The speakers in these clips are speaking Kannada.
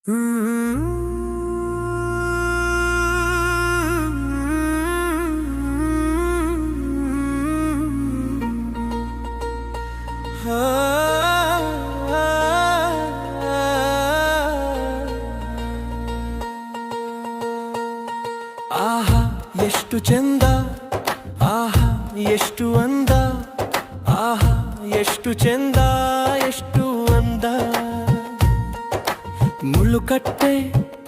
ಆಹಾ ಎಷ್ಟು ಚಂದ, ಆಹಾ ಎಷ್ಟು ಅಂದ, ಆಹಾ ಎಷ್ಟು ಚಂದ ಎಷ್ಟು ಅಂದ. ಮುಳ್ಳುಕಟ್ಟೆ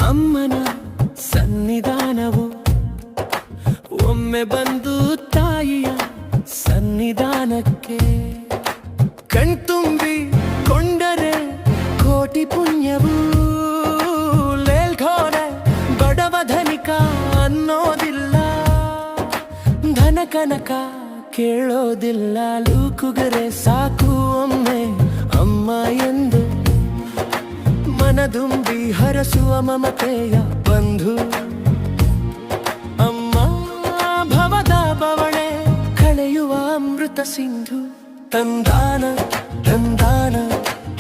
ಅಮ್ಮನ ಸನ್ನಿಧಾನವು, ಒಮ್ಮೆ ಬಂದು ತಾಯಿಯ ಸನ್ನಿಧಾನಕ್ಕೆ ಕಣ್ತುಂಬಿ ಕೊಂಡರೆ ಕೋಟಿ ಪುಣ್ಯವು. ಲೇಲ್ಘೋರೆ ಬಡವ ಧನಿಕ ಅನ್ನೋದಿಲ್ಲ, ಧನ ಕನಕ ಕೇಳೋದಿಲ್ಲ. ಲೂಕುಗರೆ ಸಾಕು ಒಮ್ಮೆ ಅಮ್ಮ ಎಂದು, ಮನದುಂಬಿ ಹರಸುವ ಮಮತೆಯ ಬಂಧು. ಅಮ್ಮ ಭವದ ಬವಣೆ ಕಳೆಯುವ ಅಮೃತ ಸಿಂಧು. ತಂದಾನ ತಂದಾನ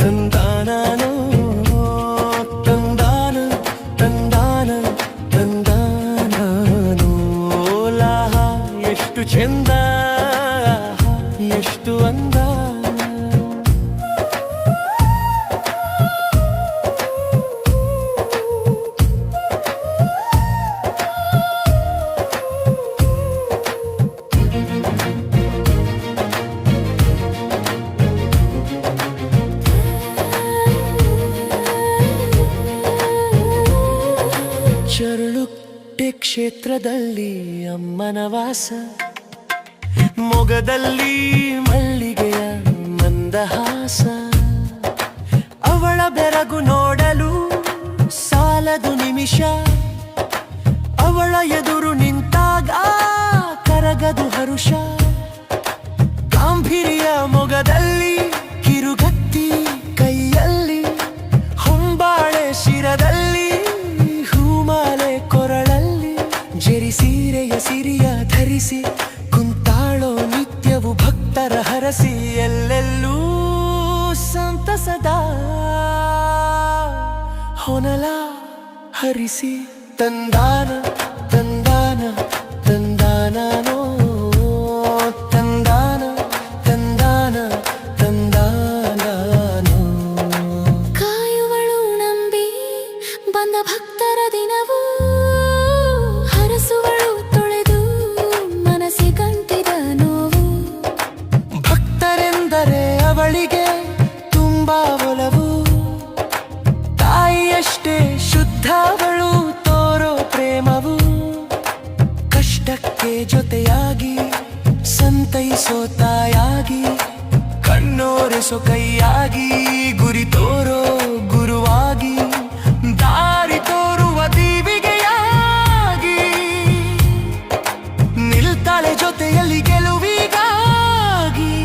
ತಂದಾನೋ, ತಂದಾನ ತಂದಾನ ತಂದಾನೋ. ಲಾಹ ಎಷ್ಟು ಚಂದ, ಎಷ್ಟು ಅಂದ. ಚರಳುಟ್ಟೆ ಕ್ಷೇತ್ರದಲ್ಲಿ ಅಮ್ಮನ ವಾಸ, ಮೊಗದಲ್ಲಿ ಮಲ್ಲಿಗೆಯ ಮಂದಹಾಸ. ಅವಳ ಬೆರಗು ನೋಡಲು ಸಾಲದು ನಿಮಿಷ, ಅವಳ ಎದುರು ನಿಂತಾಗ ಕರಗದು ಹರುಷ. ಗಾಂಭೀರ್ಯ ಮೊಗದಲ್ಲಿ ಕಿರುಗತ್ತಿ ಕೈಯಲ್ಲಿ, ಹೊಂಬಾಳೆ ಶಿರದಲ್ಲಿ ಹೂಮಾಲೆ ಕೊರಳಲ್ಲಿ. ಜರಿ ಸೀರೆಯ ಸಿರಿಯ ಧರಿಸಿ ಕುಂತಾಳೋ ನಿತ್ಯವು ಭಕ್ತರ ಹರಸಿ. ಎಲ್ಲೆಲ್ಲೂ ಸಂತಸದ ಹೊನಲ ಹರಿಸಿ. ತಂದಾನ ತಂದಾನ ತಂದಾನೋ, ತಂದಾನ ತಂದಾನ ತಂದಾನೋ. ಕಾಯುವಳು ನಂಬಿ ಬಂದ ಭಕ್ತರ ದಿನವೂ, ಹರಸುವಳು ತೊಳೆದು ಮನಸ್ಸಿಗಂಟಿದ ನೋವು. ಭಕ್ತರೆಂದರೆ ಅವಳಿಗೆ ತುಂಬಾ ಒಲವು, ತಾಯಿಯಷ್ಟೇ ಶುದ್ಧ ಅವಳು ತೋರೋ ಪ್ರೇಮವು. ಕಷ್ಟಕ್ಕೆ ಜೊತೆಯಾಗಿ ಸಂತೈಸೋ ತಾಯಾಗಿ, ಕಣ್ಣೋರೆಸೋ ಕೈಯಾಗಿ, ಗುರಿ ತೋರೋ ಗುರುವಾಗಿ, ದಾರಿ ತೋರುವ ದೀವಿಗೆಯಾಗಿ. ನಿಲ್ತಾಳೆ ಜೊತೆಯಲ್ಲಿ ಗೆಲುವಿಗಾಗಿ,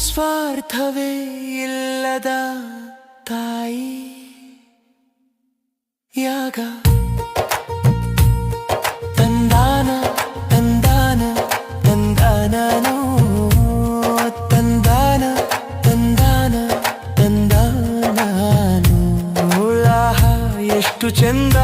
ಸ್ವಾರ್ಥವೇ ಇಲ್ಲದ ತಾಯಿ ಯಾಗ. ತಂದಾನ ತಂದಾನ ತಂದಾನೋ, ತಂದಾನ ತಂದಾನ ತಂದಾನೋ. ಲಾಹ ಎಷ್ಟು ಚಂದ.